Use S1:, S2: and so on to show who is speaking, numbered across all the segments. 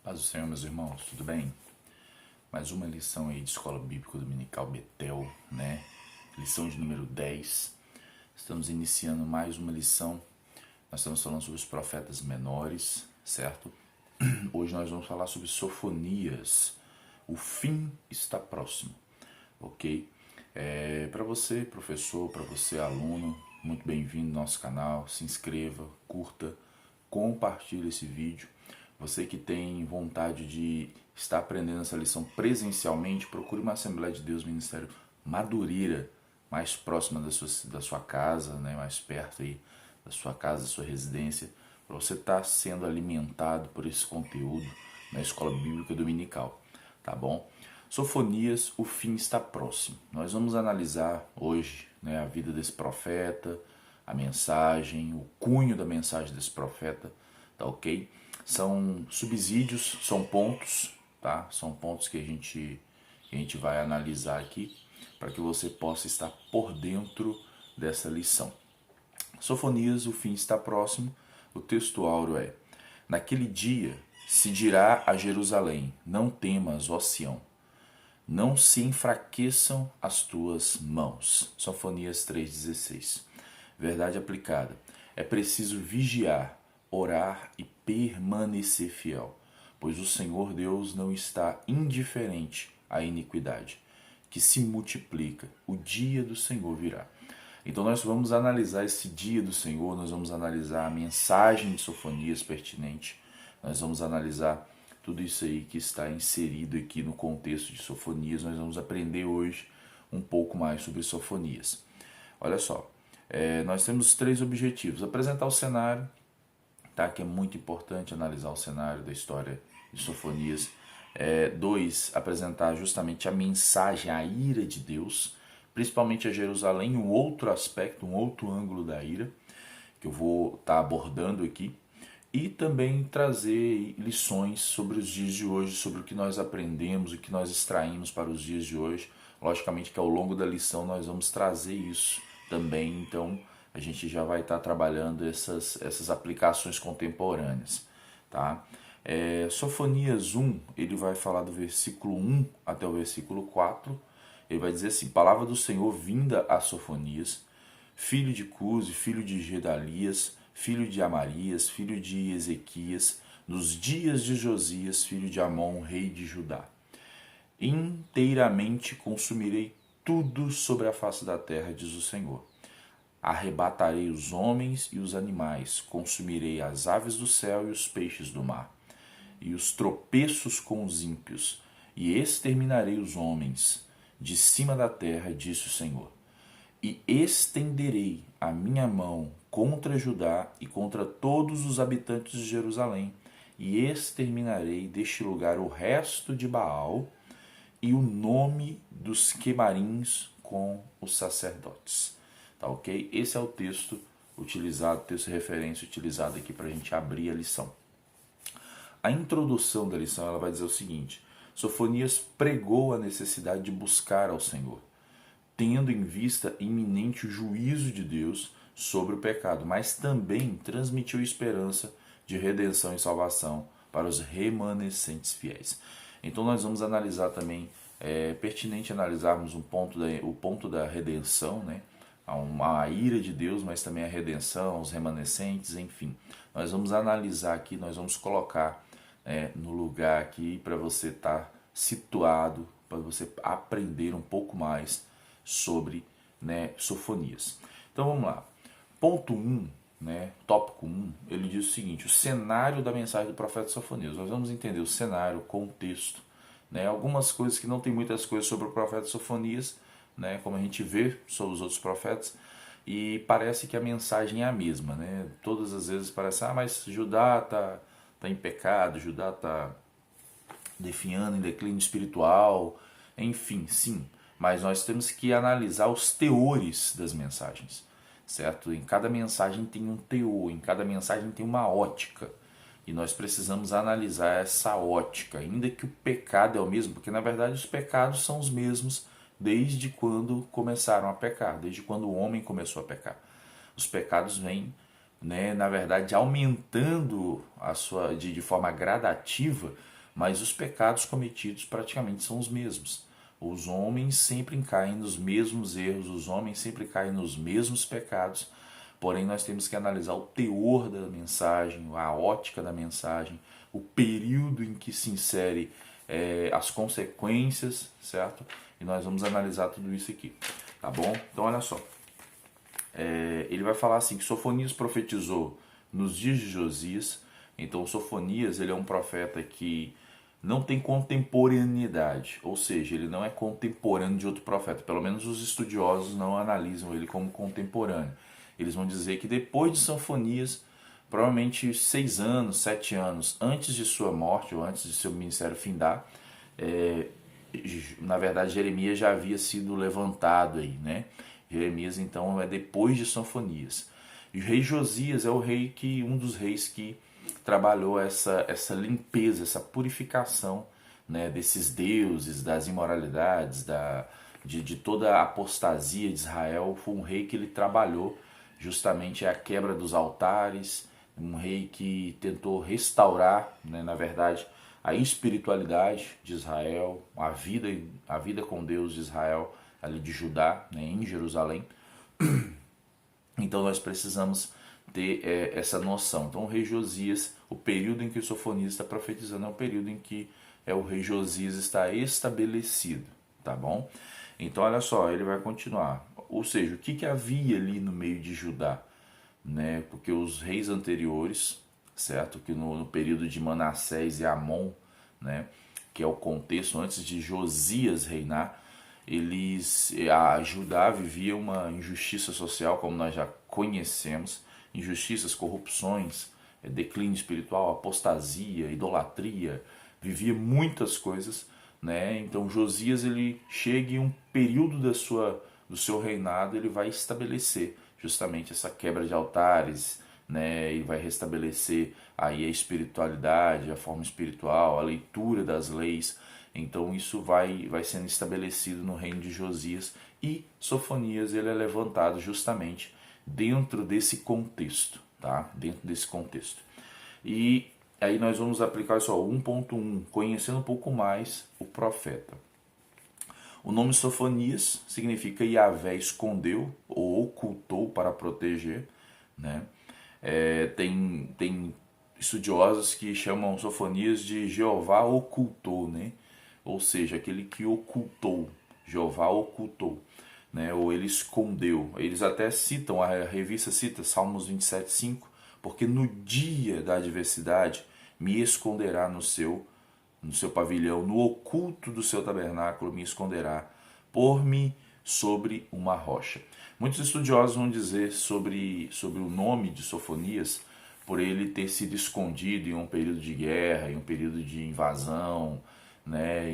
S1: Paz do Senhor, meus irmãos, tudo bem? Mais uma lição aí de Escola Bíblica Dominical Betel, né? Lição de número 10. Estamos iniciando mais uma lição. Nós estamos falando sobre os profetas menores, certo? Hoje nós vamos falar sobre Sofonias. O fim está próximo, ok? Para você, professor, para você, aluno, muito bem-vindo ao nosso canal. Se inscreva, curta, compartilhe esse vídeo. Você que tem vontade de estar aprendendo essa lição presencialmente, procure uma Assembleia de Deus Ministério Madureira, mais próxima da sua casa, né, mais perto aí da sua casa, da sua residência, para você estar sendo alimentado por esse conteúdo na Escola Bíblica Dominical, tá bom? Sofonias, o fim está próximo. Nós vamos analisar hoje, né, a vida desse profeta, a mensagem, o cunho da mensagem desse profeta, tá ok? São subsídios, são pontos, tá? São pontos que a gente vai analisar aqui para que você possa estar por dentro dessa lição. Sofonias, o fim está próximo. O texto áureo é: naquele dia se dirá a Jerusalém: não temas, ó Sião, não se enfraqueçam as tuas mãos. Sofonias 3,16. Verdade aplicada. É preciso vigiar, orar e permanecer fiel, pois o Senhor Deus não está indiferente à iniquidade, que se multiplica. O dia do Senhor virá. Então nós vamos analisar esse dia do Senhor, nós vamos analisar a mensagem de Sofonias pertinente, nós vamos analisar tudo isso aí que está inserido aqui no contexto de Sofonias. Nós vamos aprender hoje um pouco mais sobre Sofonias. Olha só, nós temos 3 objetivos: apresentar o cenário, tá? Que é muito importante analisar o cenário da história de Sofonias. 2, apresentar justamente a mensagem, a ira de Deus, principalmente a Jerusalém, um outro aspecto, um outro ângulo da ira, que eu vou estar abordando aqui. E também trazer lições sobre os dias de hoje, sobre o que nós aprendemos, o que nós extraímos para os dias de hoje. Logicamente que ao longo da lição nós vamos trazer isso também, então a gente já vai estar trabalhando essas aplicações contemporâneas, tá? Sofonias 1, ele vai falar do versículo 1 até o versículo 4, ele vai dizer assim: palavra do Senhor vinda a Sofonias, filho de Cusi, filho de Gedalias, filho de Amarias, filho de Ezequias, nos dias de Josias, filho de Amon, rei de Judá. Inteiramente consumirei tudo sobre a face da terra, diz o Senhor. Arrebatarei os homens e os animais, consumirei as aves do céu e os peixes do mar, e os tropeços com os ímpios, e exterminarei os homens de cima da terra, disse o Senhor. E estenderei a minha mão contra Judá e contra todos os habitantes de Jerusalém, e exterminarei deste lugar o resto de Baal e o nome dos quemarins com os sacerdotes. Tá ok? Esse é o texto utilizado, texto de referência utilizado aqui para a gente abrir a lição. A introdução da lição ela vai dizer o seguinte: Sofonias pregou a necessidade de buscar ao Senhor, tendo em vista iminente juízo de Deus sobre o pecado, mas também transmitiu esperança de redenção e salvação para os remanescentes fiéis. Então nós vamos analisar também, pertinente analisarmos o ponto da redenção, né? A ira de Deus, mas também a redenção, os remanescentes, enfim. Nós vamos analisar aqui, nós vamos colocar no lugar aqui para você estar situado, para você aprender um pouco mais sobre, né, Sofonias. Então vamos lá. Ponto 1, né, tópico 1, ele diz o seguinte: o cenário da mensagem do profeta Sofonias. Nós vamos entender o cenário, o contexto, né, algumas coisas que não tem muitas coisas sobre o profeta Sofonias, né, como a gente vê sobre os outros profetas, e parece que a mensagem é a mesma, né? Todas as vezes parece, mas Judá tá em pecado, Judá tá definhando em declínio espiritual, enfim, sim. Mas nós temos que analisar os teores das mensagens, certo? Em cada mensagem tem um teor, em cada mensagem tem uma ótica. E nós precisamos analisar essa ótica, ainda que o pecado é o mesmo, porque na verdade os pecados são os mesmos desde quando começaram a pecar, desde quando o homem começou a pecar. Os pecados vêm né, na verdade aumentando a sua de forma gradativa, mas os pecados cometidos praticamente são os mesmos. Os homens sempre caem nos mesmos erros, os homens sempre caem nos mesmos pecados, porém nós temos que analisar o teor da mensagem, a ótica da mensagem, o período em que se insere as consequências, certo? E nós vamos analisar tudo isso aqui, tá bom? Então olha só, ele vai falar assim que Sofonias profetizou nos dias de Josias. Então Sofonias, ele é um profeta que não tem contemporaneidade, ou seja, ele não é contemporâneo de outro profeta. Pelo menos os estudiosos não analisam ele como contemporâneo. Eles vão dizer que depois de Sofonias, provavelmente 6 anos, 7 anos antes de sua morte ou antes de seu ministério findar, na verdade Jeremias já havia sido levantado aí, né? Jeremias então é depois de Sofonias. E o rei Josias é um dos reis que trabalhou essa limpeza, essa purificação, né, desses deuses, das imoralidades, de toda a apostasia de Israel. Foi um rei que ele trabalhou justamente a quebra dos altares, um rei que tentou restaurar, né, na verdade, a espiritualidade de Israel, a vida com Deus de Israel, ali de Judá, né, em Jerusalém. Então nós precisamos ter essa noção. Então o rei Josias, o período em que o Sofonias está profetizando é o período em que o rei Josias está estabelecido, tá bom? Então olha só, ele vai continuar. Ou seja, o que havia ali no meio de Judá? Né? Porque os reis anteriores, certo? Que no período de Manassés e Amon, né? Que é o contexto antes de Josias reinar, a Judá vivia uma injustiça social, como nós já conhecemos, injustiças, corrupções, declínio espiritual, apostasia, idolatria, vivia muitas coisas, né? Então Josias, ele chega em um período do seu reinado, ele vai estabelecer justamente essa quebra de altares, né? E vai restabelecer aí a espiritualidade, a forma espiritual, a leitura das leis. Então isso vai sendo estabelecido no reino de Josias, e Sofonias, ele é levantado justamente dentro desse contexto, tá? Dentro desse contexto. E aí nós vamos aplicar só 1.1, conhecendo um pouco mais o profeta. O nome Sofonias significa Yahvé escondeu ou ocultou para proteger, né? Tem estudiosos que chamam Sofonias de Jeová ocultou, né? Ou seja, aquele que ocultou, Jeová ocultou, né? Ou ele escondeu. Eles até citam, a revista cita Salmos 27:5, porque no dia da adversidade me esconderá no seu pavilhão, no oculto do seu tabernáculo me esconderá, por-me sobre uma rocha. Muitos estudiosos vão dizer sobre o nome de Sofonias, por ele ter sido escondido em um período de guerra, em um período de invasão, né,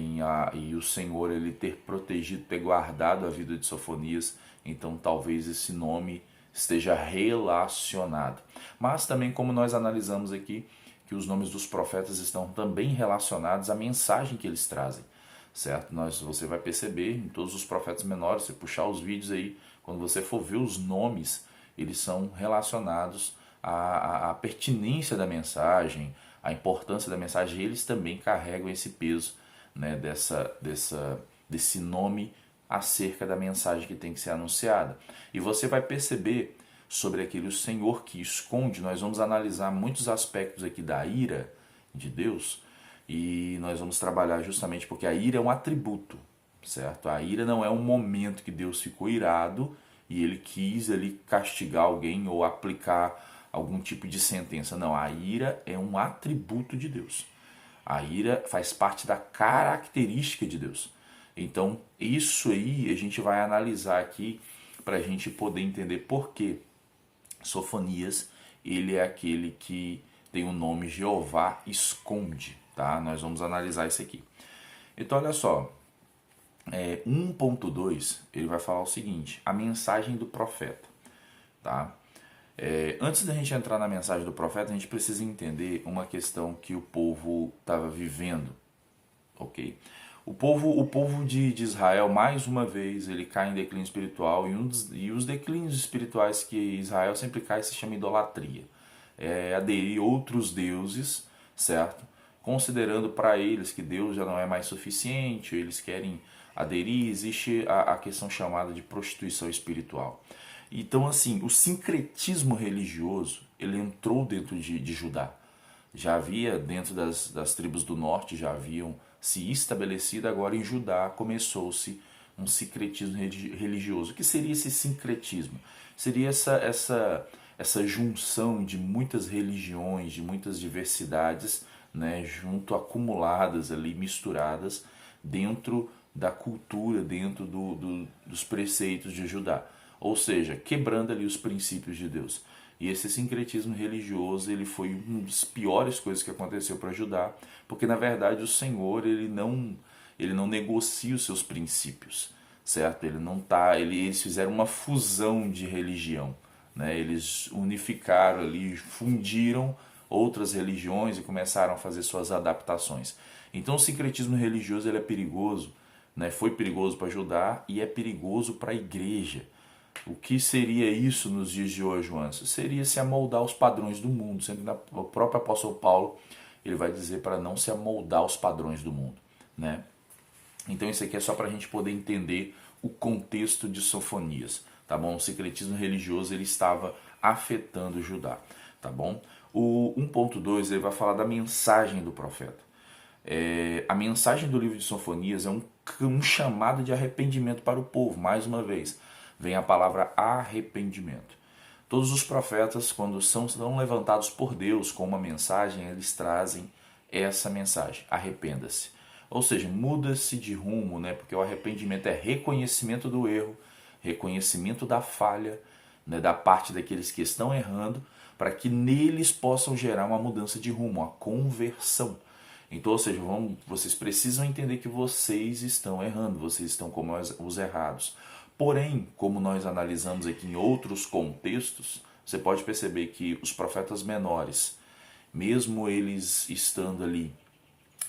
S1: e o Senhor ele ter protegido, ter guardado a vida de Sofonias. Então talvez esse nome esteja relacionado. Mas também, como nós analisamos aqui, que os nomes dos profetas estão também relacionados à mensagem que eles trazem, certo? Você vai perceber em todos os profetas menores, se puxar os vídeos aí, quando você for ver os nomes, eles são relacionados à pertinência da mensagem, à importância da mensagem. Eles também carregam esse peso, né, desse nome acerca da mensagem que tem que ser anunciada. E você vai perceber sobre aquele o Senhor que esconde. Nós vamos analisar muitos aspectos aqui da ira de Deus, e nós vamos trabalhar justamente porque a ira é um atributo, certo? A ira não é um momento que Deus ficou irado e ele quis ali castigar alguém ou aplicar algum tipo de sentença. Não, a ira é um atributo de Deus. A ira faz parte da característica de Deus. Então, isso aí a gente vai analisar aqui para a gente poder entender por que Sofonias, ele é aquele que tem o nome Jeová esconde, tá? Nós vamos analisar isso aqui. Então, olha só, 1.2, ele vai falar o seguinte, a mensagem do profeta, tá? Antes da gente entrar na mensagem do profeta, a gente precisa entender uma questão que o povo estava vivendo, ok? O povo de Israel, mais uma vez, ele cai em declínio espiritual, e os declínios espirituais que Israel sempre cai se chama idolatria. É aderir outros deuses, certo? Considerando para eles que Deus já não é mais suficiente, eles querem aderir, existe a questão chamada de prostituição espiritual. Então, assim, o sincretismo religioso, ele entrou dentro de Judá. Já havia, dentro das tribos do norte, já haviam se estabelecido, agora em Judá começou-se um sincretismo religioso. O que seria esse sincretismo? Seria essa junção de muitas religiões, de muitas diversidades, né, junto acumuladas ali, misturadas, dentro da cultura, dentro dos preceitos de Judá. Ou seja, quebrando ali os princípios de Deus. E esse sincretismo religioso, ele foi uma das piores coisas que aconteceu para Judá, porque na verdade o Senhor, ele não negocia os seus princípios, certo? Ele não tá, eles fizeram uma fusão de religião, né? Eles unificaram ali, fundiram outras religiões e começaram a fazer suas adaptações. Então o sincretismo religioso, ele é perigoso, né? Foi perigoso para Judá e é perigoso para a igreja. O que seria isso nos dias de hoje, João? Seria se amoldar aos padrões do mundo. Sempre o próprio apóstolo Paulo, ele vai dizer para não se amoldar aos padrões do mundo, né? Então isso aqui é só para a gente poder entender o contexto de Sofonias, tá bom? O secretismo religioso, ele estava afetando Judá, tá bom? O 1.2, ele vai falar da mensagem do profeta. A mensagem do livro de Sofonias é um chamado de arrependimento para o povo, mais uma vez. Vem a palavra arrependimento. Todos os profetas, quando são levantados por Deus com uma mensagem, eles trazem essa mensagem: arrependa-se. Ou seja, muda-se de rumo, né? Porque o arrependimento é reconhecimento do erro, reconhecimento da falha, né? Da parte daqueles que estão errando, para que neles possam gerar uma mudança de rumo, a conversão. Então, ou seja, vocês precisam entender que vocês estão errando, vocês estão como os errados. Porém, como nós analisamos aqui em outros contextos, você pode perceber que os profetas menores, mesmo eles estando ali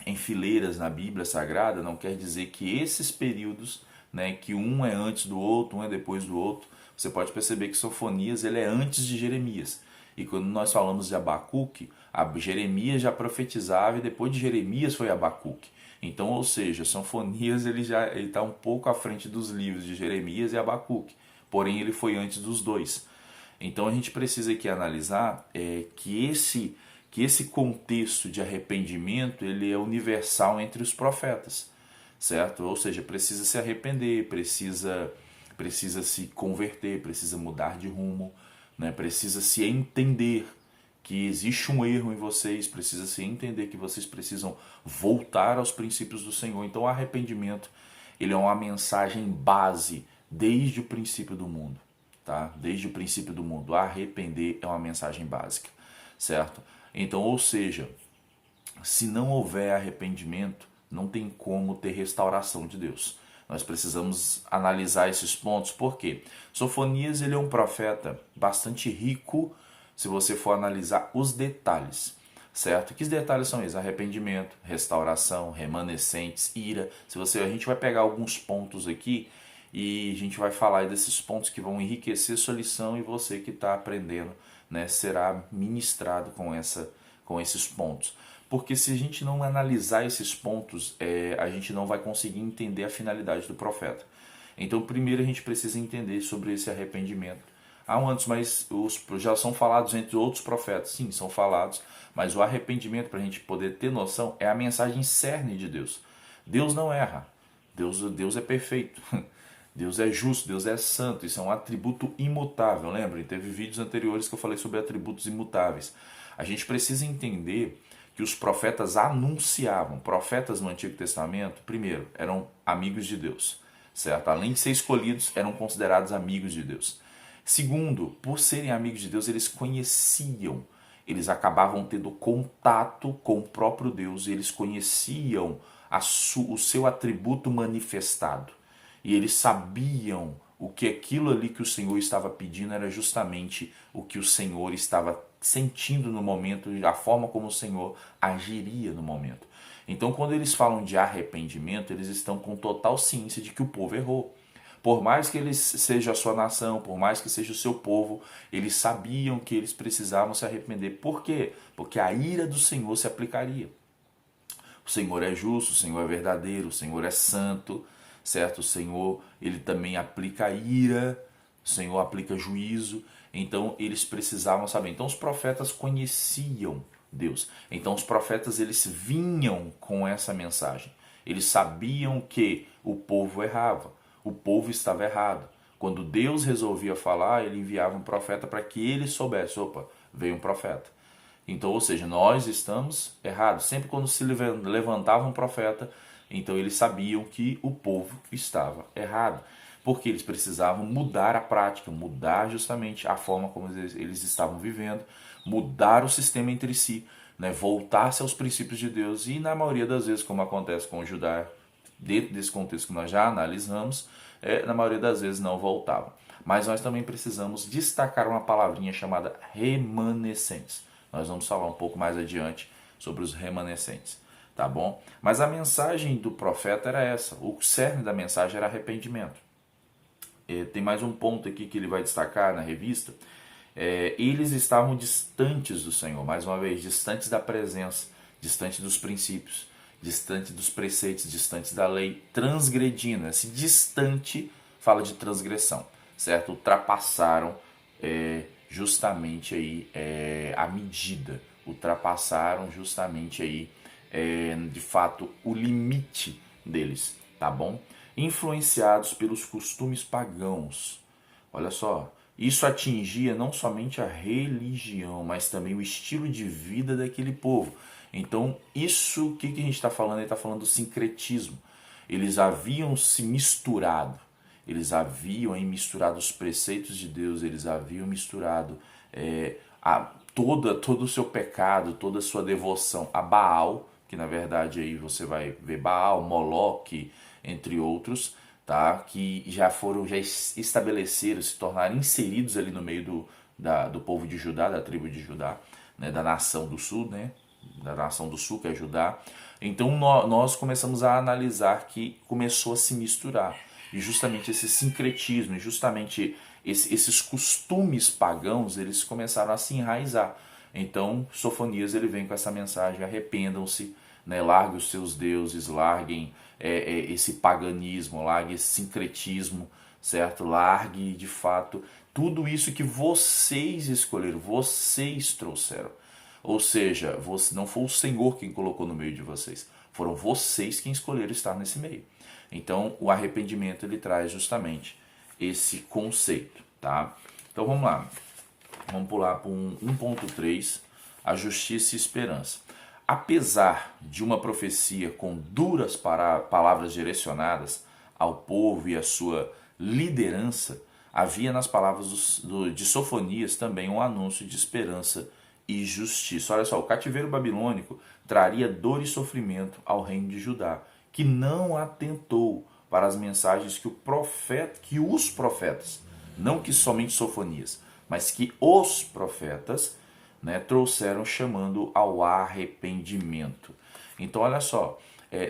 S1: em fileiras na Bíblia Sagrada, não quer dizer que esses períodos, né, que um é antes do outro, um é depois do outro, você pode perceber que Sofonias, ele é antes de Jeremias. E quando nós falamos de Abacuque, Jeremias já profetizava e depois de Jeremias foi Abacuque. Então, ou seja, Sofonias ele está um pouco à frente dos livros de Jeremias e Abacuque, porém ele foi antes dos dois. Então a gente precisa aqui analisar que esse contexto de arrependimento, ele é universal entre os profetas, certo? Ou seja, precisa se arrepender, precisa se converter, precisa mudar de rumo, né? Precisa se entender que existe um erro em vocês, precisa se entender que vocês precisam voltar aos princípios do Senhor. Então o arrependimento, ele é uma mensagem base desde o princípio do mundo, tá? Desde o princípio do mundo, arrepender é uma mensagem básica, certo? Então, ou seja, se não houver arrependimento, não tem como ter restauração de Deus. Nós precisamos analisar esses pontos, porque Sofonias, ele é um profeta bastante rico, se você for analisar os detalhes, certo? Que detalhes são esses? Arrependimento, restauração, remanescentes, ira. A gente vai pegar alguns pontos aqui e a gente vai falar desses pontos que vão enriquecer sua lição, e você que está aprendendo, né, será ministrado com esses pontos. Porque se a gente não analisar esses pontos, a gente não vai conseguir entender a finalidade do profeta. Então, primeiro a gente precisa entender sobre esse arrependimento. Antes, mas já são falados entre outros profetas. Sim, são falados, mas o arrependimento, para a gente poder ter noção, é a mensagem cerne de Deus. Deus não erra. Deus é perfeito. Deus é justo, Deus é santo. Isso é um atributo imutável. Lembrem, teve vídeos anteriores que eu falei sobre atributos imutáveis. A gente precisa entender que os profetas anunciavam. Profetas no Antigo Testamento, primeiro, eram amigos de Deus, certo? Além de ser escolhidos, eram considerados amigos de Deus. Segundo, por serem amigos de Deus, eles conheciam, eles acabavam tendo contato com o próprio Deus, e eles conheciam o seu atributo manifestado. E eles sabiam o que aquilo ali que o Senhor estava pedindo era justamente o que o Senhor estava sentindo no momento, a forma como o Senhor agiria no momento. Então, quando eles falam de arrependimento, eles estão com total ciência de que o povo errou. Por mais que eles sejam a sua nação, por mais que seja o seu povo, eles sabiam que eles precisavam se arrepender. Por quê? Porque a ira do Senhor se aplicaria. O Senhor é justo, o Senhor é verdadeiro, o Senhor é santo, certo? O Senhor, ele também aplica ira, o Senhor aplica juízo. Então, eles precisavam saber. Então, os profetas conheciam Deus. Então, os profetas, eles vinham com essa mensagem. Eles sabiam que o povo errava, o povo estava errado. Quando Deus resolvia falar, ele enviava um profeta para que ele soubesse, opa, veio um profeta. Então, ou seja, nós estamos errados. Sempre quando se levantava um profeta, então eles sabiam que o povo estava errado. Porque eles precisavam mudar a prática, mudar justamente a forma como eles estavam vivendo, mudar o sistema entre si, né? Voltar-se aos princípios de Deus. E na maioria das vezes, como acontece com o Judá, dentro desse contexto que nós já analisamos, na maioria das vezes não voltavam. Mas nós também precisamos destacar uma palavrinha chamada remanescentes. Nós vamos falar um pouco mais adiante sobre os remanescentes, tá bom? Mas a mensagem do profeta era essa, o cerne da mensagem era arrependimento. Tem mais um ponto aqui que ele vai destacar na revista. Eles estavam distantes do Senhor, mais uma vez, distantes da presença, distantes dos princípios, distante dos preceitos, distante da lei, transgredindo. Esse distante fala de transgressão, certo? Ultrapassaram justamente aí a medida, ultrapassaram justamente aí de fato o limite deles, tá bom? Influenciados pelos costumes pagãos. Olha só, isso atingia não somente a religião, mas também o estilo de vida daquele povo. Então, isso, o que a gente está falando? Ele está falando do sincretismo. Eles haviam se misturado, eles haviam misturado os preceitos de Deus, eles haviam misturado todo o seu pecado, toda a sua devoção a Baal, que na verdade aí você vai ver Baal, Moloque, entre outros, tá? Que já estabeleceram, se tornaram inseridos ali no meio do povo de Judá, da tribo de Judá, né? Da nação do sul, né? Da nação do sul, que é Judá. Então nós começamos a analisar que começou a se misturar. E justamente esse sincretismo, justamente esses costumes pagãos, eles começaram a se enraizar. Então Sofonias ele vem com essa mensagem: arrependam-se, né? Larguem os seus deuses, larguem esse paganismo, largue esse sincretismo, certo? Largue de fato tudo isso que vocês escolheram, vocês trouxeram. Ou seja, não foi o Senhor quem colocou no meio de vocês, foram vocês quem escolheram estar nesse meio. Então o arrependimento ele traz justamente esse conceito, tá? Então vamos lá, vamos pular para 1.3, a justiça e esperança. Apesar de uma profecia com duras palavras direcionadas ao povo e à sua liderança, havia nas palavras de Sofonias também um anúncio de esperança e justiça. Olha só, o cativeiro babilônico traria dor e sofrimento ao reino de Judá, que não atentou para as mensagens que os profetas, não que somente Sofonias, mas que os profetas, né, trouxeram, chamando ao arrependimento. Então olha só,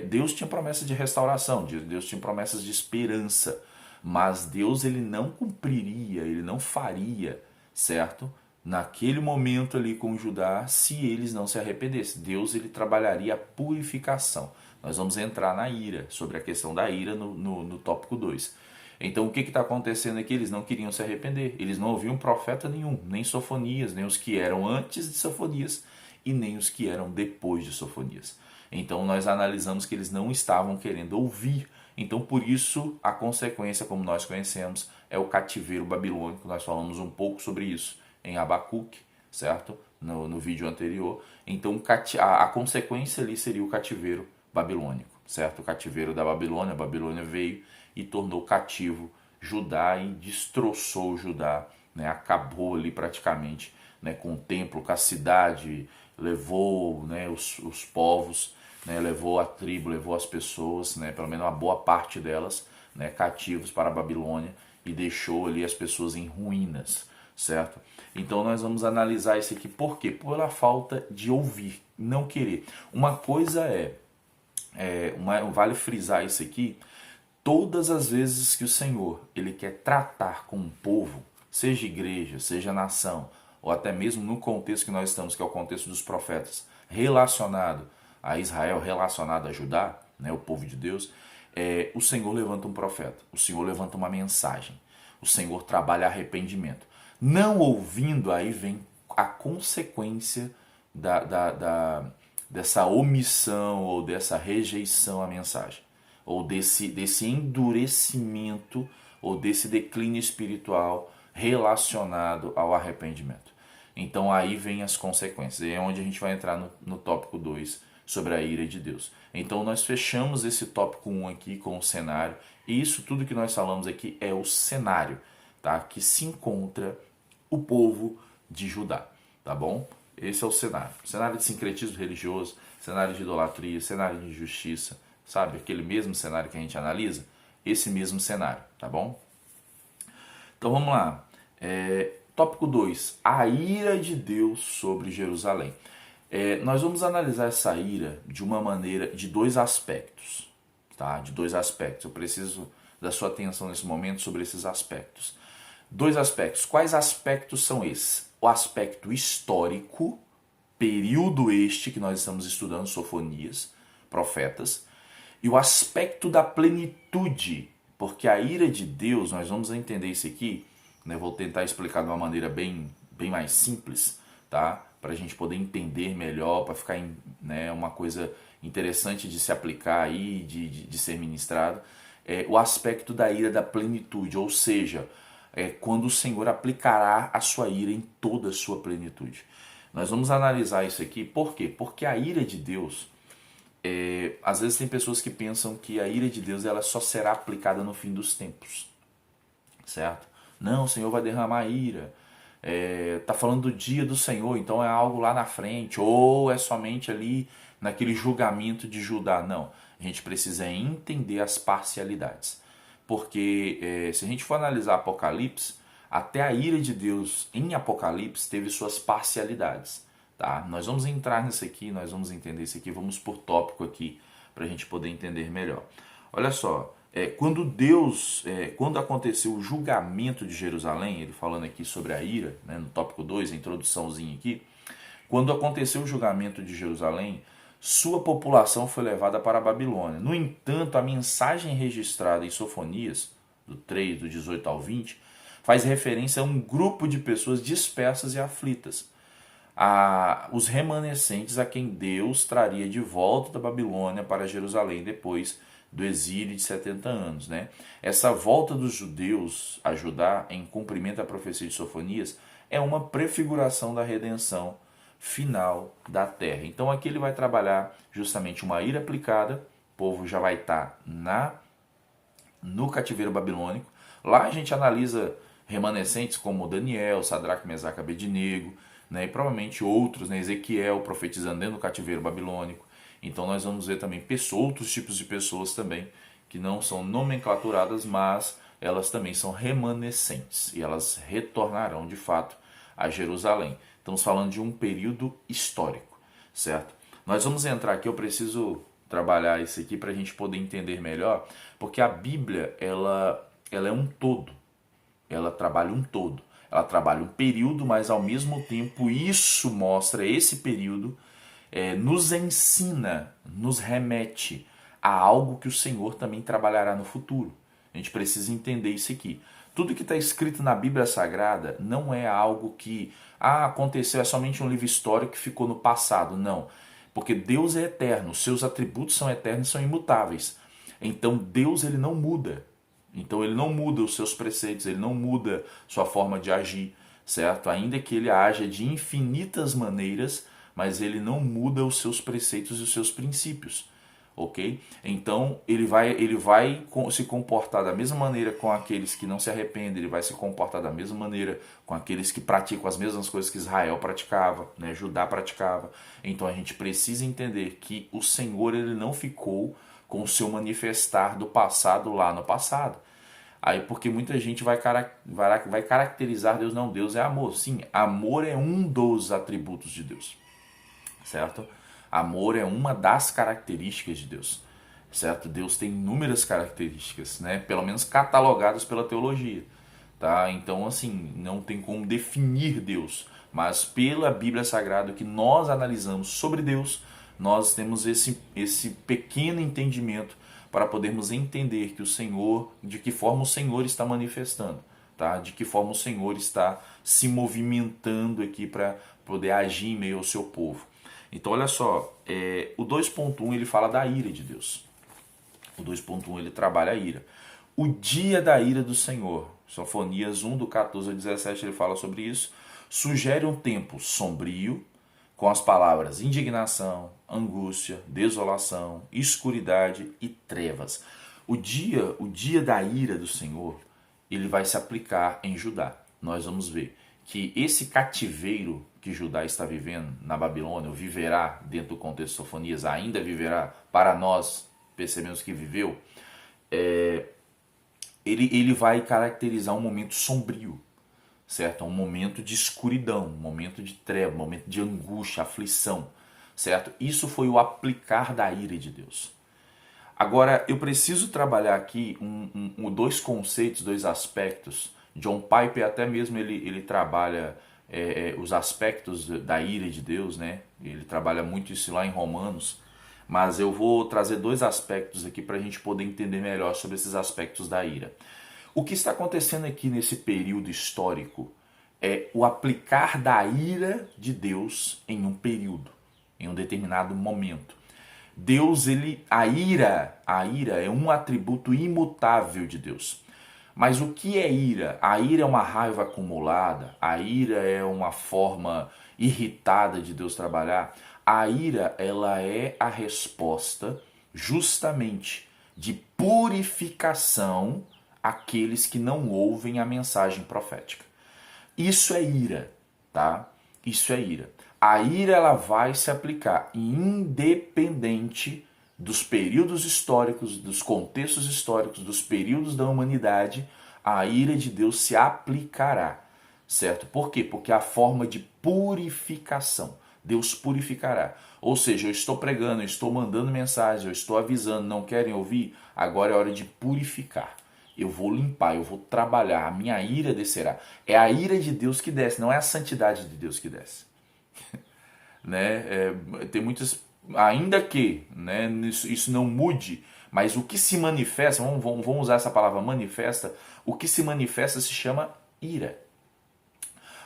S1: Deus tinha promessa de restauração, Deus tinha promessas de esperança, mas Deus ele não cumpriria, ele não faria, certo? Naquele momento ali com Judá, se eles não se arrependessem. Deus ele trabalharia a purificação. Nós vamos entrar na ira, sobre a questão da ira no tópico 2. Então o que está acontecendo aqui? Eles não queriam se arrepender, eles não ouviam profeta nenhum, nem Sofonias, nem os que eram antes de Sofonias e nem os que eram depois de Sofonias. Então nós analisamos que eles não estavam querendo ouvir. Então por isso a consequência, como nós conhecemos, é o cativeiro babilônico. Nós falamos um pouco sobre isso em Abacuque, certo? No vídeo anterior. Então a consequência ali seria o cativeiro babilônico, certo? O cativeiro da Babilônia, a Babilônia veio e tornou cativo Judá e destroçou Judá, né? Acabou ali praticamente, né, com o templo, com a cidade, levou, né, os povos, né, levou a tribo, levou as pessoas, né, pelo menos uma boa parte delas, né, cativos para a Babilônia, e deixou ali as pessoas em ruínas, certo? Então nós vamos analisar isso aqui, por quê? Pela falta de ouvir, não querer. Uma coisa vale frisar isso aqui, todas as vezes que o Senhor ele quer tratar com um povo, seja igreja, seja nação, ou até mesmo no contexto que nós estamos, que é o contexto dos profetas, relacionado a Israel, relacionado a Judá, né, o povo de Deus, o Senhor levanta um profeta, o Senhor levanta uma mensagem, o Senhor trabalha arrependimento. Não ouvindo, aí vem a consequência dessa omissão ou dessa rejeição à mensagem, ou desse endurecimento ou desse declínio espiritual relacionado ao arrependimento. Então aí vem as consequências, é onde a gente vai entrar no tópico 2 sobre a ira de Deus. Então nós fechamos esse tópico 1 aqui com o cenário, e isso tudo que nós falamos aqui é o cenário, tá? Que se encontra o povo de Judá, tá bom? Esse é o cenário. Cenário de sincretismo religioso, cenário de idolatria, cenário de injustiça, sabe? Aquele mesmo cenário que a gente analisa, esse mesmo cenário, tá bom? Então vamos lá. Tópico 2, a ira de Deus sobre Jerusalém. Nós vamos analisar essa ira de uma maneira, de dois aspectos, tá? De dois aspectos. Eu preciso da sua atenção nesse momento sobre esses aspectos. Dois aspectos. Quais aspectos são esses? O aspecto histórico, período este que nós estamos estudando, Sofonias, profetas, e o aspecto da plenitude, porque a ira de Deus, nós vamos entender isso aqui, né? Vou tentar explicar de uma maneira bem mais simples, tá? Para a gente poder entender melhor, para ficar né, uma coisa interessante de se aplicar aí, de ser ministrado. O aspecto da ira da plenitude, ou seja, quando o Senhor aplicará a sua ira em toda a sua plenitude. Nós vamos analisar isso aqui, por quê? Porque a ira de Deus, às vezes tem pessoas que pensam que a ira de Deus ela só será aplicada no fim dos tempos, certo? Não, o Senhor vai derramar ira, tá falando do dia do Senhor, então é algo lá na frente, ou é somente ali naquele julgamento de Judá. Não, a gente precisa entender as parcialidades, porque se a gente for analisar Apocalipse, até a ira de Deus em Apocalipse teve suas parcialidades, tá? Nós vamos entrar nisso aqui, nós vamos entender isso aqui, vamos por tópico aqui para a gente poder entender melhor. Olha só, quando aconteceu o julgamento de Jerusalém, ele falando aqui sobre a ira, né, no tópico 2, a introduçãozinha aqui, quando aconteceu o julgamento de Jerusalém, sua população foi levada para a Babilônia. No entanto, a mensagem registrada em Sofonias, do 3, do 18 ao 20, faz referência a um grupo de pessoas dispersas e aflitas, os remanescentes a quem Deus traria de volta da Babilônia para Jerusalém depois do exílio de 70 anos. Né? Essa volta dos judeus a Judá em cumprimento à profecia de Sofonias é uma prefiguração da redenção final da terra. Então aqui ele vai trabalhar justamente uma ira aplicada, o povo já vai estar no cativeiro babilônico. Lá a gente analisa remanescentes como Daniel, Sadraque, Mesaque, Abednego, né, e provavelmente outros, né, Ezequiel profetizando dentro do cativeiro babilônico. Então nós vamos ver também outros tipos de pessoas também que não são nomenclaturadas, mas elas também são remanescentes e elas retornarão de fato a Jerusalém. Estamos falando de um período histórico, certo? Nós vamos entrar aqui, eu preciso trabalhar isso aqui para a gente poder entender melhor, porque a Bíblia ela é um todo, ela trabalha um todo, ela trabalha um período, mas ao mesmo tempo isso mostra, esse período nos ensina, nos remete a algo que o Senhor também trabalhará no futuro. A gente precisa entender isso aqui. Tudo que está escrito na Bíblia Sagrada não é algo que aconteceu, é somente um livro histórico que ficou no passado. Não, porque Deus é eterno, seus atributos são eternos e são imutáveis. Então Deus ele não muda. Então ele não muda os seus preceitos, ele não muda sua forma de agir, certo? Ainda que ele haja de infinitas maneiras, mas ele não muda os seus preceitos e os seus princípios, ok? Então ele vai se comportar da mesma maneira com aqueles que não se arrependem, ele vai se comportar da mesma maneira com aqueles que praticam as mesmas coisas que Israel praticava, né? Judá praticava. Então a gente precisa entender que o Senhor ele não ficou com o seu manifestar do passado lá no passado. Aí porque muita gente vai caracterizar Deus, não, Deus é amor. Sim, amor é um dos atributos de Deus, certo? Amor é uma das características de Deus, certo? Deus tem inúmeras características, né? Pelo menos catalogadas pela teologia, tá? Então, assim, não tem como definir Deus, mas pela Bíblia Sagrada que nós analisamos sobre Deus, nós temos esse pequeno entendimento para podermos entender que o Senhor, de que forma o Senhor está manifestando, tá? De que forma o Senhor está se movimentando aqui para poder agir em meio ao seu povo. Então, olha só, o 2.1 ele fala da ira de Deus. O 2.1 ele trabalha a ira. O dia da ira do Senhor, Sofonias 1, do 14 ao 17, ele fala sobre isso. Sugere um tempo sombrio, com as palavras indignação, angústia, desolação, escuridade e trevas. O dia da ira do Senhor, ele vai se aplicar em Judá. Nós vamos ver que esse cativeiro que Judá está vivendo na Babilônia, ou viverá dentro do contexto de Sofonias, ainda viverá para nós, percebemos que viveu, ele vai caracterizar um momento sombrio, certo? Um momento de escuridão, um momento de treva, um momento de angústia, aflição, certo? Isso foi o aplicar da ira de Deus. Agora, eu preciso trabalhar aqui dois conceitos, dois aspectos. John Piper até mesmo ele trabalha os aspectos da ira de Deus, né? Ele trabalha muito isso lá em Romanos, mas eu vou trazer dois aspectos aqui para a gente poder entender melhor sobre esses aspectos da ira. O que está acontecendo aqui nesse período histórico é o aplicar da ira de Deus em um período, em um determinado momento. Deus, a ira é um atributo imutável de Deus. Mas o que é ira? A ira é uma raiva acumulada, a ira é uma forma irritada de Deus trabalhar. A ira, ela é a resposta justamente de purificação àqueles que não ouvem a mensagem profética. Isso é ira, tá? Isso é ira. A ira ela vai se aplicar independente dos períodos históricos, dos contextos históricos, dos períodos da humanidade, a ira de Deus se aplicará, certo? Por quê? Porque é a forma de purificação. Deus purificará. Ou seja, eu estou pregando, eu estou mandando mensagem, eu estou avisando, não querem ouvir? Agora é hora de purificar. Eu vou limpar, eu vou trabalhar, a minha ira descerá. É a ira de Deus que desce, não é a santidade de Deus que desce. Né? Tem muitas, ainda que, né, isso não mude, mas o que se manifesta, vamos usar essa palavra manifesta, o que se manifesta se chama ira.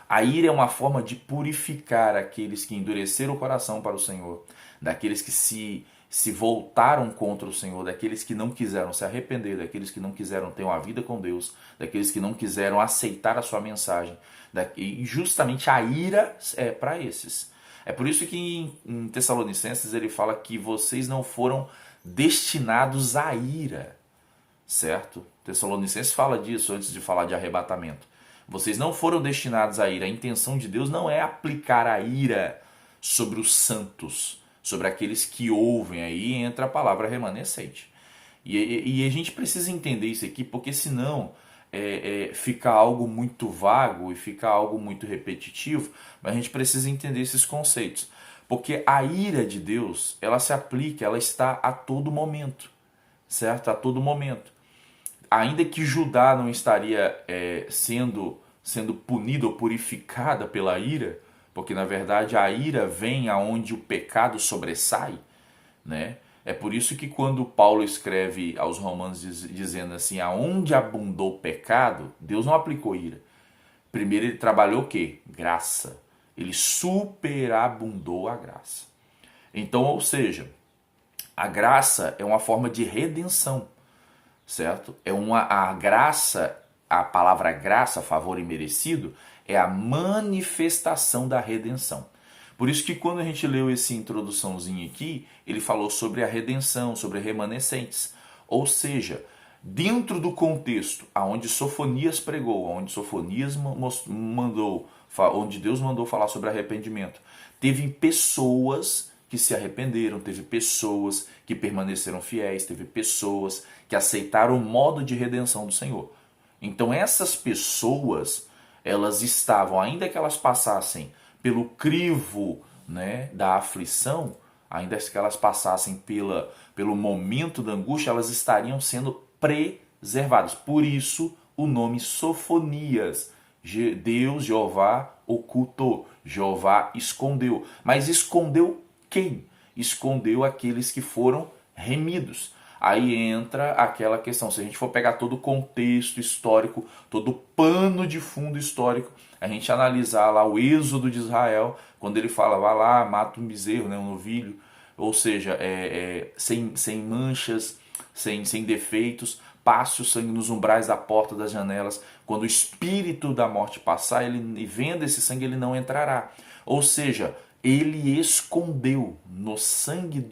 S1: A ira é uma forma de purificar aqueles que endureceram o coração para o Senhor, daqueles que se voltaram contra o Senhor, daqueles que não quiseram se arrepender, daqueles que não quiseram ter uma vida com Deus, daqueles que não quiseram aceitar a sua mensagem. E justamente a ira é para esses. É por isso que em Tessalonicenses ele fala que vocês não foram destinados à ira, certo? Tessalonicenses fala disso antes de falar de arrebatamento. Vocês não foram destinados à ira. A intenção de Deus não é aplicar a ira sobre os santos, sobre aqueles que ouvem. Aí entra a palavra remanescente. E a gente precisa entender isso aqui, porque senão fica algo muito vago e fica algo muito repetitivo, mas a gente precisa entender esses conceitos. Porque a ira de Deus, ela se aplica, ela está a todo momento, certo? A todo momento. Ainda que Judá não estaria sendo punido ou purificada pela ira, porque na verdade a ira vem aonde o pecado sobressai, né? É por isso que quando Paulo escreve aos Romanos dizendo assim, aonde abundou o pecado, Deus não aplicou ira. Primeiro ele trabalhou o quê? Graça. Ele superabundou a graça. Então, ou seja, a graça é uma forma de redenção, certo? A graça, a palavra graça, favor imerecido, é a manifestação da redenção. Por isso que quando a gente leu essa introduçãozinha aqui, ele falou sobre a redenção, sobre remanescentes. Ou seja, dentro do contexto aonde Sofonias pregou, onde Sofonias mandou, onde Deus mandou falar sobre arrependimento, teve pessoas que se arrependeram, teve pessoas que permaneceram fiéis, teve pessoas que aceitaram o modo de redenção do Senhor. Então essas pessoas, elas estavam, ainda que elas passassem pelo crivo, né, da aflição, ainda que elas passassem pelo momento da angústia, elas estariam sendo preservadas. Por isso o nome Sofonias. Deus, Jeová, ocultou. Jeová escondeu. Mas escondeu quem? Escondeu aqueles que foram remidos. Aí entra aquela questão, se a gente for pegar todo o contexto histórico, todo o pano de fundo histórico, a gente analisar lá o êxodo de Israel, quando ele fala, vá lá, mata um bezerro, né, um novilho, ou seja, sem manchas, sem defeitos, passe o sangue nos umbrais da porta das janelas, quando o espírito da morte passar, ele vendo esse sangue, ele não entrará. Ou seja, ele escondeu no sangue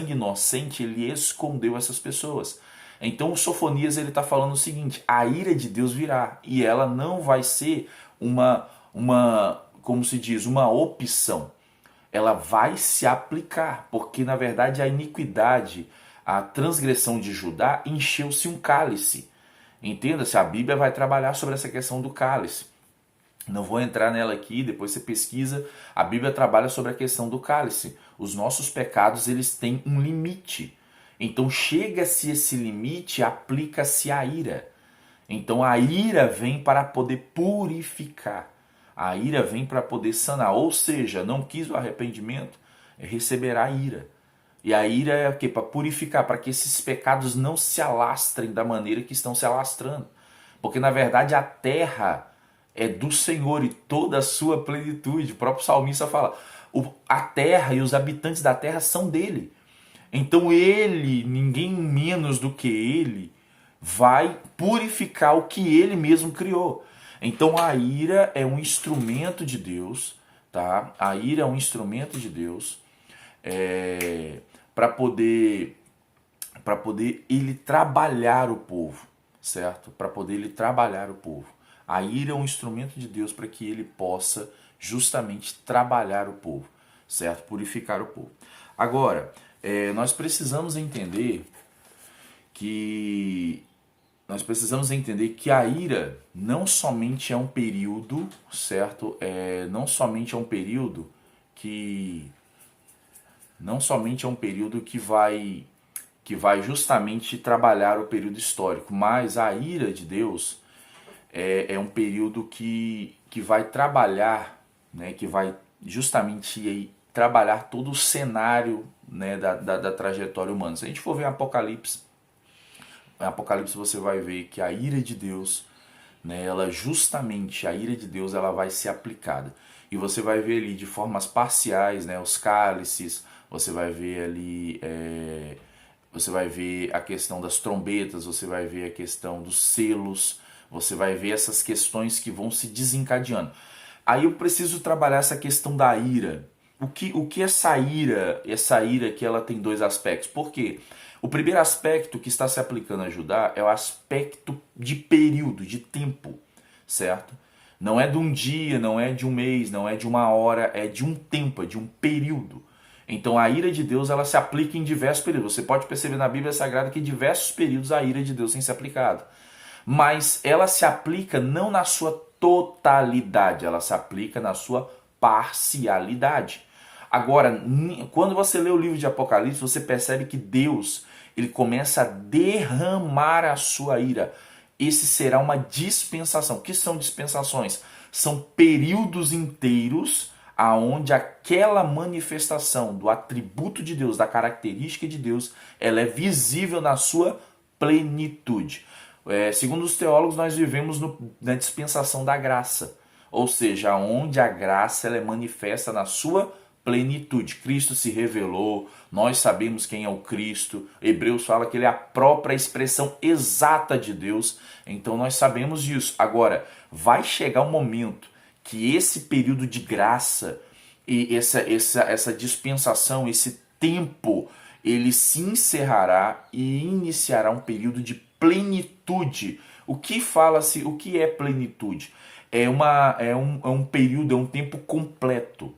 S1: inocente, ele escondeu essas pessoas. Então o Sofonias ele está falando o seguinte: a ira de Deus virá e ela não vai ser como se diz, uma opção. Ela vai se aplicar, porque na verdade a iniquidade, a transgressão de Judá encheu-se um cálice. Entenda-se, a Bíblia vai trabalhar sobre essa questão do cálice. Não vou entrar nela aqui, depois você pesquisa. A Bíblia trabalha sobre a questão do cálice. Os nossos pecados, eles têm um limite. Então chega-se esse limite, aplica-se a ira. Então a ira vem para poder purificar. A ira vem para poder sanar. Ou seja, não quis o arrependimento, receberá a ira. E a ira é o quê? Para purificar, para que esses pecados não se alastrem da maneira que estão se alastrando. Porque na verdade a terra é do Senhor e toda a sua plenitude. O próprio salmista fala, a terra e os habitantes da terra são dele. Então ele, ninguém menos do que ele, vai purificar o que ele mesmo criou. Então a ira é um instrumento de Deus, tá? A ira é um instrumento de Deus para poder ele trabalhar o povo, certo? Para poder ele trabalhar o povo. A ira é um instrumento de Deus para que ele possa justamente trabalhar o povo, certo? Purificar o povo. Agora, nós precisamos entender que a ira não somente é um período, certo? Não somente é um período que vai justamente trabalhar o período histórico, mas a ira de Deus é um período que vai trabalhar, né, que vai justamente aí trabalhar todo o cenário, né, da trajetória humana. Se a gente for ver Apocalipse você vai ver que a ira de Deus, né, a ira de Deus ela vai ser aplicada. E você vai ver ali de formas parciais, né, os cálices, você vai ver ali, você vai ver a questão das trombetas, você vai ver a questão dos selos, você vai ver essas questões que vão se desencadeando. Aí eu preciso trabalhar essa questão da ira. O que essa ira que ela tem dois aspectos? Por quê? O primeiro aspecto que está se aplicando a Judá é o aspecto de período, de tempo, certo? Não é de um dia, não é de um mês, não é de uma hora, é de um tempo, é de um período. Então a ira de Deus ela se aplica em diversos períodos. Você pode perceber na Bíblia Sagrada que em diversos períodos a ira de Deus tem se aplicado. Mas ela se aplica não na sua totalidade, ela se aplica na sua parcialidade. Agora, quando você lê o livro de Apocalipse, você percebe que Deus ele começa a derramar a sua ira. Esse será uma dispensação. O que são dispensações? São períodos inteiros aonde aquela manifestação do atributo de Deus, da característica de Deus, ela é visível na sua plenitude. Segundo os teólogos, nós vivemos na dispensação da graça, ou seja, onde a graça ela é manifesta na sua plenitude. Cristo se revelou, nós sabemos quem é o Cristo, Hebreus fala que ele é a própria expressão exata de Deus, então nós sabemos disso. Agora, vai chegar um momento que esse período de graça, e essa dispensação, esse tempo, ele se encerrará e iniciará um período de plenitude. O que fala-se, o que é plenitude? É um período, é um tempo completo,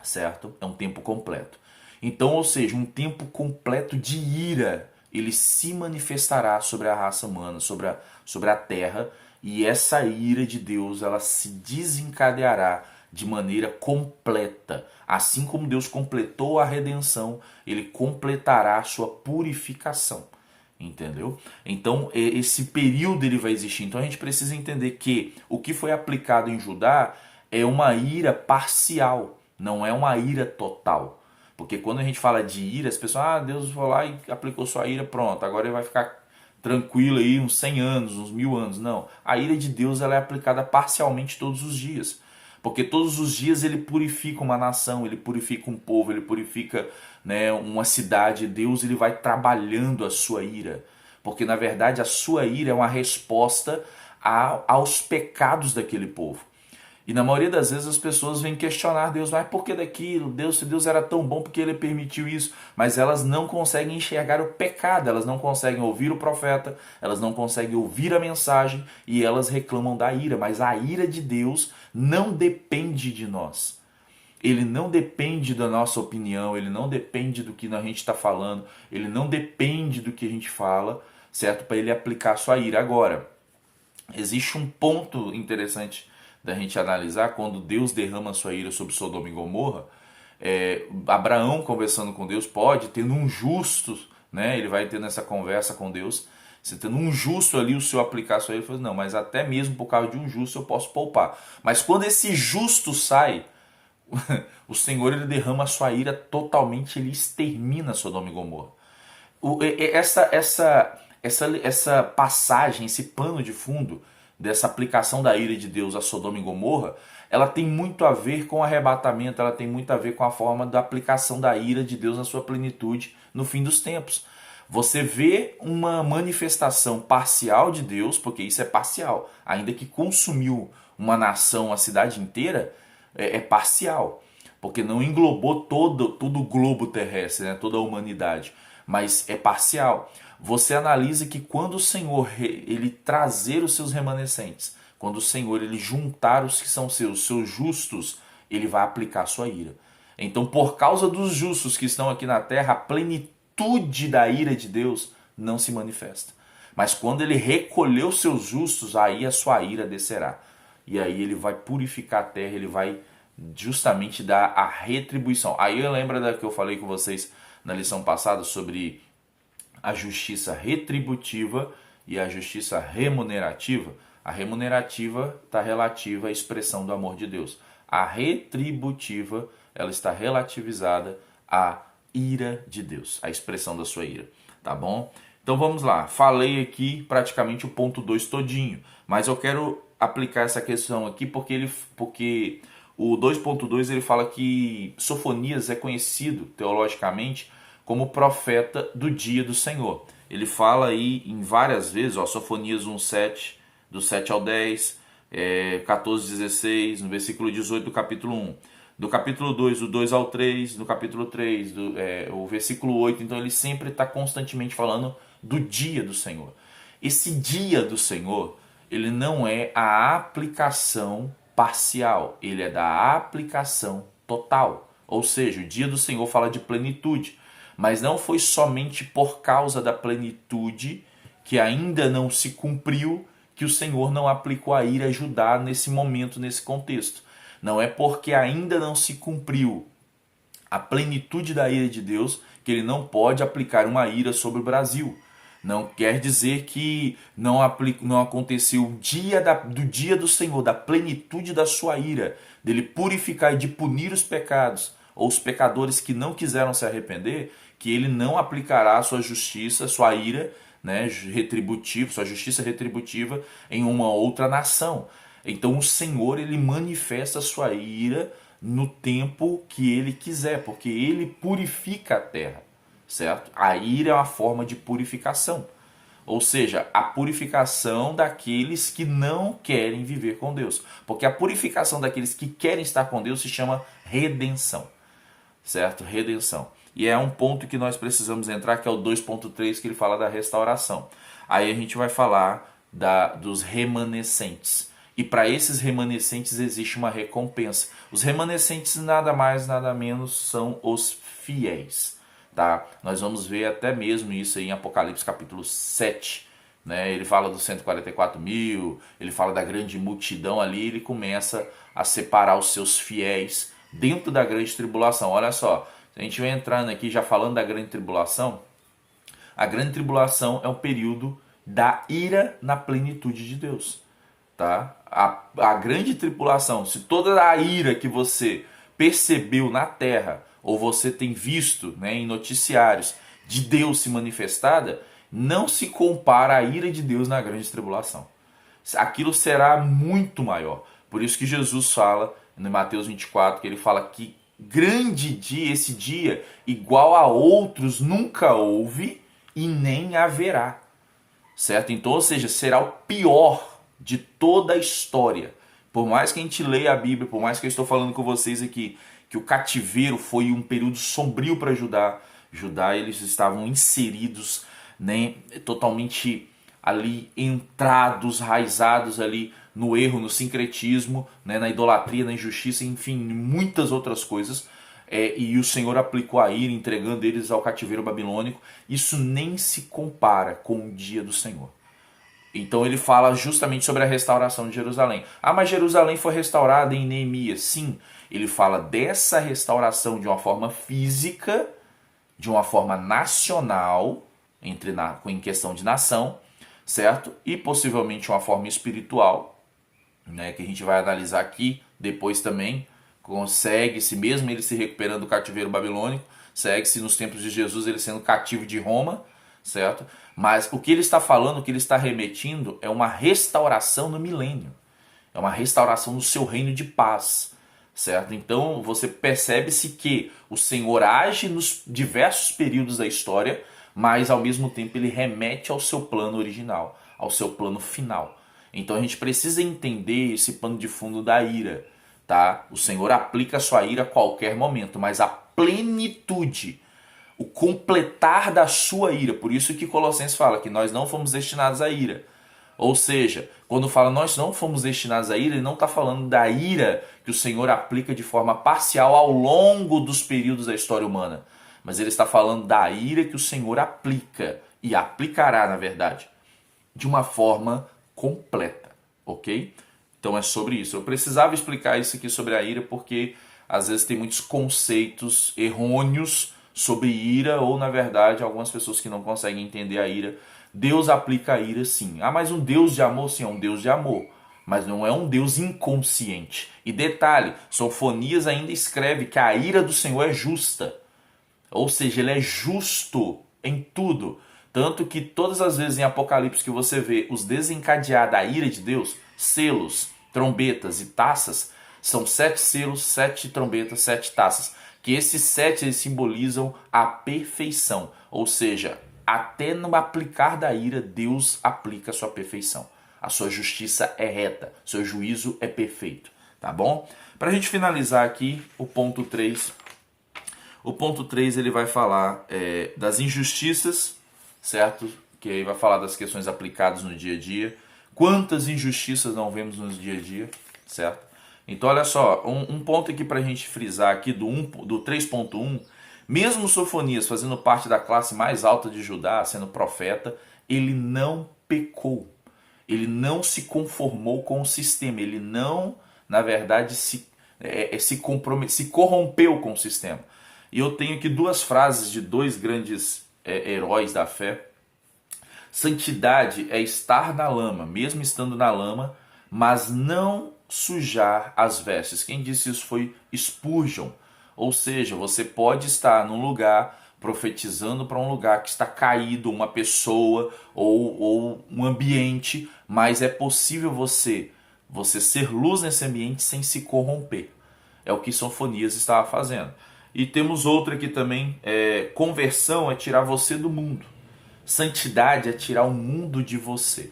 S1: certo? É um tempo completo. Então, ou seja, um tempo completo de ira, ele se manifestará sobre a raça humana, sobre a terra, e essa ira de Deus ela se desencadeará de maneira completa. Assim como Deus completou a redenção, ele completará a sua purificação. Entendeu? Então esse período ele vai existir. Então a gente precisa entender que o que foi aplicado em Judá é uma ira parcial, não é uma ira total. Porque quando a gente fala de ira, as pessoas, Deus foi lá e aplicou sua ira, pronto, agora ele vai ficar tranquilo aí uns 100 anos, uns 1000 anos. Não, a ira de Deus ela é aplicada parcialmente todos os dias. Porque todos os dias ele purifica uma nação, ele purifica um povo, ele purifica, né, uma cidade. Deus ele vai trabalhando a sua ira. Porque na verdade a sua ira é uma resposta aos pecados daquele povo. E na maioria das vezes as pessoas vêm questionar Deus, mas por que daquilo? Deus, se Deus era tão bom, porque ele permitiu isso? Mas elas não conseguem enxergar o pecado, elas não conseguem ouvir o profeta, elas não conseguem ouvir a mensagem e elas reclamam da ira. Mas a ira de Deus não depende de nós. Ele não depende da nossa opinião, ele não depende do que a gente está falando, ele não depende do que a gente fala, certo? Para ele aplicar a sua ira. Agora, existe um ponto interessante da gente analisar quando Deus derrama a sua ira sobre Sodoma e Gomorra. Abraão conversando com Deus pode, tendo um justo, né? Ele vai tendo essa conversa com Deus, você tendo um justo ali, o Senhor aplicar a sua ira, ele fala, não, mas até mesmo por causa de um justo eu posso poupar. Mas quando esse justo sai, o Senhor ele derrama a sua ira totalmente, ele extermina Sodoma e Gomorra. Essa passagem, esse pano de fundo dessa aplicação da ira de Deus a Sodoma e Gomorra, ela tem muito a ver com o arrebatamento, ela tem muito a ver com a forma da aplicação da ira de Deus na sua plenitude no fim dos tempos. Você vê uma manifestação parcial de Deus, porque isso é parcial, ainda que consumiu uma nação, a cidade inteira, é parcial, porque não englobou todo o globo terrestre, né, toda a humanidade, mas é parcial. Você analisa que quando o Senhor ele trazer os seus remanescentes, quando o Senhor ele juntar os que são seus justos, ele vai aplicar a sua ira. Então, por causa dos justos que estão aqui na terra, a plenitude da ira de Deus não se manifesta. Mas quando ele recolher os seus justos, aí a sua ira descerá. E aí ele vai purificar a terra, ele vai justamente dar a retribuição. Aí eu lembro da que eu falei com vocês na lição passada sobre a justiça retributiva e a justiça remunerativa. A remunerativa está relativa à expressão do amor de Deus. A retributiva, ela está relativizada à ira de Deus, à expressão da sua ira. Tá bom? Então vamos lá. Falei aqui praticamente o ponto 2 todinho, mas eu quero aplicar essa questão aqui porque o 2.2 ele fala que Sofonias é conhecido teologicamente como profeta do dia do Senhor. Ele fala aí em várias vezes, Sofonias 1:7, do 7 ao 10, 14:16, no versículo 18 do capítulo 1. Do capítulo 2, do 2 ao 3, do capítulo 3, o versículo 8. Então ele sempre está constantemente falando do dia do Senhor. Esse dia do Senhor, ele não é a aplicação parcial, ele é da aplicação total. Ou seja, o dia do Senhor fala de plenitude. Mas não foi somente por causa da plenitude que ainda não se cumpriu que o Senhor não aplicou a ira a Judá nesse momento, nesse contexto. Não é porque ainda não se cumpriu a plenitude da ira de Deus que ele não pode aplicar uma ira sobre o Brasil. Não quer dizer que não aconteceu o do dia do Senhor, da plenitude da sua ira, dele purificar e de punir os pecados, ou os pecadores que não quiseram se arrepender, que ele não aplicará a sua justiça, sua ira, né, retributiva, sua justiça retributiva em uma outra nação. Então o Senhor ele manifesta a sua ira no tempo que ele quiser, porque ele purifica a terra, certo? A ira é uma forma de purificação, ou seja, a purificação daqueles que não querem viver com Deus, porque a purificação daqueles que querem estar com Deus se chama redenção, certo? Redenção. E é um ponto que nós precisamos entrar, que é o 2.3, que ele fala da restauração. Aí a gente vai falar dos remanescentes. E para esses remanescentes existe uma recompensa. Os remanescentes nada mais, nada menos são os fiéis, tá? Nós vamos ver até mesmo isso aí em Apocalipse capítulo 7, né? Ele fala dos 144 mil, ele fala da grande multidão ali, ele começa a separar os seus fiéis dentro da grande tribulação. Olha só, a gente vai entrando aqui já falando da grande tribulação. A grande tribulação é um período da ira na plenitude de Deus, tá? A grande tribulação, se toda a ira que você percebeu na terra, ou você tem visto, né, em noticiários de Deus se manifestada, não se compara à ira de Deus na grande tribulação. Aquilo será muito maior. Por isso que Jesus fala no Mateus 24, que ele fala que grande dia, esse dia, igual a outros nunca houve e nem haverá. Certo? Então, ou seja, será o pior de toda a história. Por mais que a gente leia a Bíblia, por mais que eu estou falando com vocês aqui, que o cativeiro foi um período sombrio para Judá, eles estavam inseridos, né, totalmente ali entrados, raizados ali no erro, no sincretismo, né, na idolatria, na injustiça, enfim, muitas outras coisas. E o Senhor aplicou a ira, entregando eles ao cativeiro babilônico. Isso nem se compara com o dia do Senhor. Então ele fala justamente sobre a restauração de Jerusalém. Ah, mas Jerusalém foi restaurada em Neemias. Sim, ele fala dessa restauração de uma forma física, de uma forma nacional, em questão de nação, certo? E possivelmente uma forma espiritual, né, que a gente vai analisar aqui depois também. Consegue-se, mesmo ele se recuperando do cativeiro babilônico, segue-se nos tempos de Jesus ele sendo cativo de Roma, certo? Mas o que ele está falando, o que ele está remetindo é uma restauração no milênio. É uma restauração no seu reino de paz, certo? Então você percebe-se que o Senhor age nos diversos períodos da história, mas ao mesmo tempo ele remete ao seu plano original, ao seu plano final. Então a gente precisa entender esse pano de fundo da ira, tá? O Senhor aplica a sua ira a qualquer momento, mas a plenitude, o completar da sua ira, por isso que Colossenses fala que nós não fomos destinados à ira. Ou seja, quando fala nós não fomos destinados à ira, ele não está falando da ira que o Senhor aplica de forma parcial ao longo dos períodos da história humana, mas ele está falando da ira que o Senhor aplica, e aplicará, na verdade, de uma forma completa, ok? Então é sobre isso. Eu precisava explicar isso aqui sobre a ira porque às vezes tem muitos conceitos errôneos sobre ira, ou na verdade algumas pessoas que não conseguem entender a ira. Deus aplica a ira sim. Ah, mas um Deus de amor? Sim, é um Deus de amor. Mas não é um Deus inconsciente. E detalhe, Sofonias ainda escreve que a ira do Senhor é justa. Ou seja, ele é justo em tudo. Tanto que todas as vezes em Apocalipse que você vê os desencadear da ira de Deus, selos, trombetas e taças, são 7 selos, 7 trombetas, 7 taças. Que esses 7 eles simbolizam a perfeição. Ou seja, até no aplicar da ira, Deus aplica a sua perfeição. A sua justiça é reta, seu juízo é perfeito. Tá bom? Para a gente finalizar aqui, o ponto 3. O ponto 3 ele vai falar das injustiças, certo? Que aí vai falar das questões aplicadas no dia a dia. Quantas injustiças não vemos no dia a dia, certo? Então olha só, um ponto aqui para a gente frisar aqui do 3.1, mesmo Sofonias fazendo parte da classe mais alta de Judá, sendo profeta, ele não pecou. Ele não se conformou com o sistema, ele não, na verdade, se corrompeu com o sistema. E eu tenho aqui 2 frases de 2 grandes heróis da fé. Santidade é estar na lama, mesmo estando na lama, mas não sujar as vestes. Quem disse isso foi Spurgeon. Ou seja, você pode estar num lugar profetizando para um lugar que está caído, uma pessoa ou um ambiente, mas é possível você ser luz nesse ambiente sem se corromper. É o que Sofonias estava fazendo. E temos outra aqui também, conversão é tirar você do mundo. Santidade é tirar o mundo de você,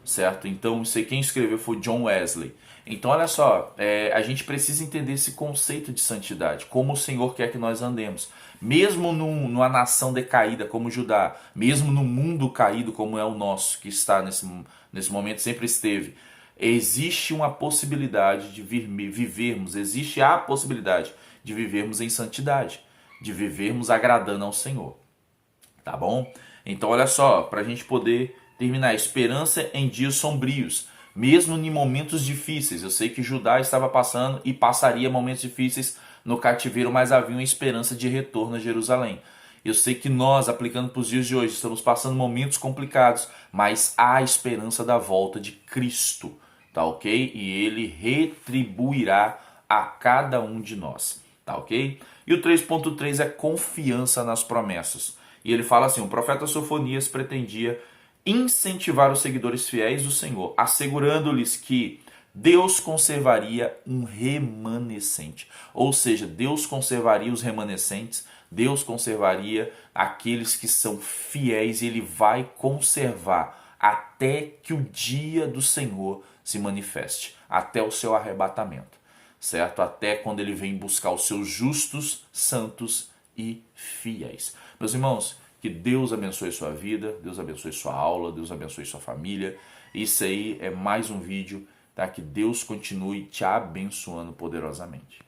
S1: certo? Então, não sei quem escreveu, foi John Wesley. Então, olha só, a gente precisa entender esse conceito de santidade, como o Senhor quer que nós andemos. Mesmo numa nação decaída como Judá, mesmo no mundo caído como é o nosso, que está nesse momento, sempre esteve, existe uma possibilidade de vivermos, existe a possibilidade de vivermos em santidade. de vivermos agradando ao Senhor. Tá bom? Então olha só, para a gente poder terminar, esperança em dias sombrios, mesmo em momentos difíceis. Eu sei que Judá estava passando e passaria momentos difíceis no cativeiro, mas havia uma esperança de retorno a Jerusalém. Eu sei que nós, aplicando para os dias de hoje, estamos passando momentos complicados, mas há esperança da volta de Cristo, tá ok? E Ele retribuirá a cada um de nós, tá ok? E o 3.3 é confiança nas promessas. E ele fala assim, o profeta Sofonias pretendia incentivar os seguidores fiéis do Senhor, assegurando-lhes que Deus conservaria um remanescente. Ou seja, Deus conservaria os remanescentes, Deus conservaria aqueles que são fiéis e Ele vai conservar até que o dia do Senhor se manifeste, até o seu arrebatamento, certo? Até quando Ele vem buscar os seus justos, santos e fiéis. Meus irmãos, que Deus abençoe sua vida, Deus abençoe sua aula, Deus abençoe sua família. Isso aí é mais um vídeo, tá? Que Deus continue te abençoando poderosamente.